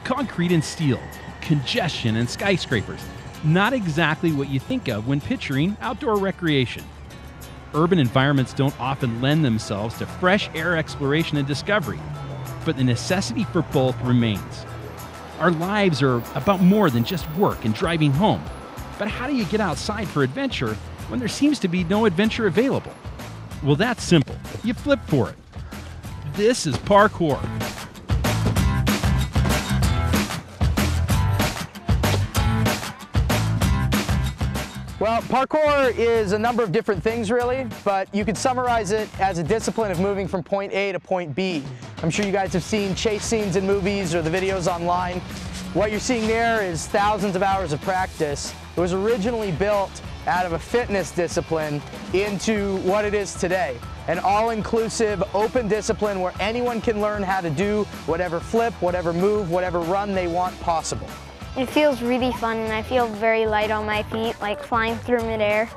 Concrete and steel, congestion and skyscrapers. Not exactly what you think of when picturing outdoor recreation. Urban environments don't often lend themselves to fresh air exploration and discovery, but the necessity for both remains. Our lives are about more than just work and driving home. But how do you get outside for adventure when there seems to be no adventure available? Well, that's simple. You flip for it. This is parkour. Well, parkour is a number of different things really, but you could summarize it as a discipline of moving from point A to point B. I'm sure you guys have seen chase scenes in movies or the videos online. What you're seeing there is thousands of hours of practice. It was originally built out of a fitness discipline into what it is today. An all-inclusive, open discipline where anyone can learn how to do whatever flip, whatever move, whatever run they want possible. It feels really fun and I feel very light on my feet, like flying through midair.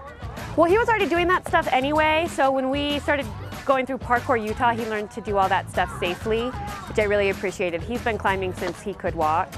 Well, he was already doing that stuff anyway, so when we started going through Parkour Utah, he learned to do all that stuff safely, which I really appreciated. He's been climbing since he could walk.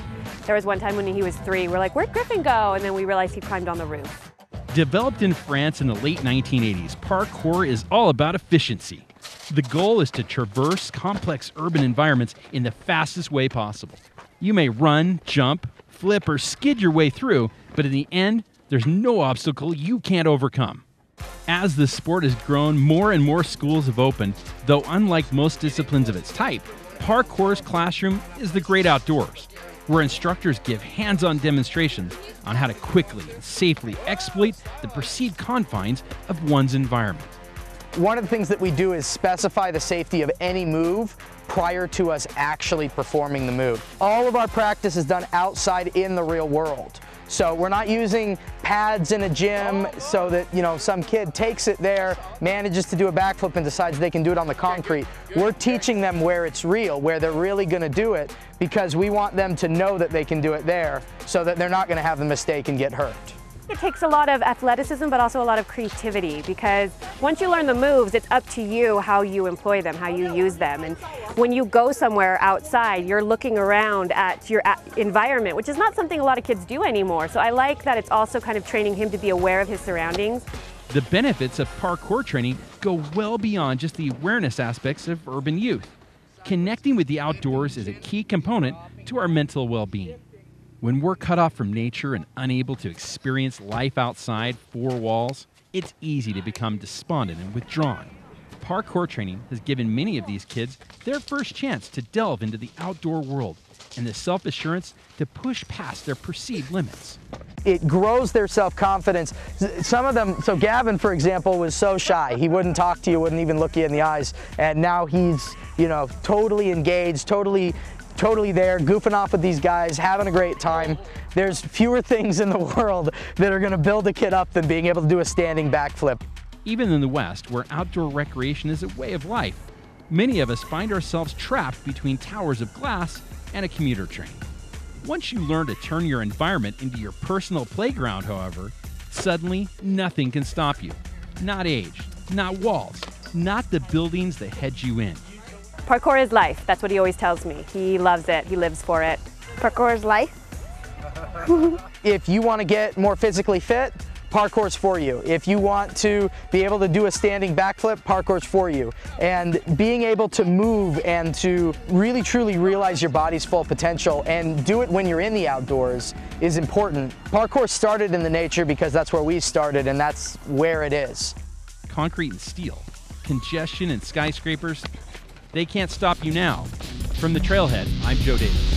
There was one time when he was 3, we're like, where'd Griffin go? And then we realized he climbed on the roof. Developed in France in the late 1980s, parkour is all about efficiency. The goal is to traverse complex urban environments in the fastest way possible. You may run, jump, flip, or skid your way through, but in the end, there's no obstacle you can't overcome. As the sport has grown, more and more schools have opened, though unlike most disciplines of its type, parkour's classroom is the great outdoors, where instructors give hands-on demonstrations on how to quickly and safely exploit the perceived confines of one's environment. One of the things that we do is specify the safety of any move prior to us actually performing the move. All of our practice is done outside in the real world. So we're not using pads in a gym so that, some kid takes it there, manages to do a backflip and decides they can do it on the concrete. We're teaching them where it's real, where they're really going to do it, because we want them to know that they can do it there so that they're not going to have the mistake and get hurt. It takes a lot of athleticism, but also a lot of creativity, because once you learn the moves, it's up to you how you employ them, how you use them. And when you go somewhere outside, you're looking around at your environment, which is not something a lot of kids do anymore. So I like that it's also kind of training him to be aware of his surroundings. The benefits of parkour training go well beyond just the awareness aspects of urban youth. Connecting with the outdoors is a key component to our mental well-being. When we're cut off from nature and unable to experience life outside four walls, it's easy to become despondent and withdrawn. Parkour training has given many of these kids their first chance to delve into the outdoor world and the self-assurance to push past their perceived limits. It grows their self-confidence. Some of them, so Gavin, for example, was so shy. He wouldn't talk to you, wouldn't even look you in the eyes. And now he's, totally engaged, totally there, goofing off with these guys, having a great time. There's fewer things in the world that are going to build a kid up than being able to do a standing backflip. Even in the West, where outdoor recreation is a way of life, many of us find ourselves trapped between towers of glass and a commuter train. Once you learn to turn your environment into your personal playground, however, suddenly nothing can stop you. Not age, not walls, not the buildings that hedge you in. Parkour is life. That's what he always tells me. He loves it. He lives for it. Parkour is life. If you want to get more physically fit, parkour's for you. If you want to be able to do a standing backflip, parkour's for you. And being able to move and to really truly realize your body's full potential and do it when you're in the outdoors is important. Parkour started in the nature because that's where we started and that's where it is. Concrete and steel, congestion and skyscrapers, they can't stop you now. From the trailhead, I'm Joe Davis.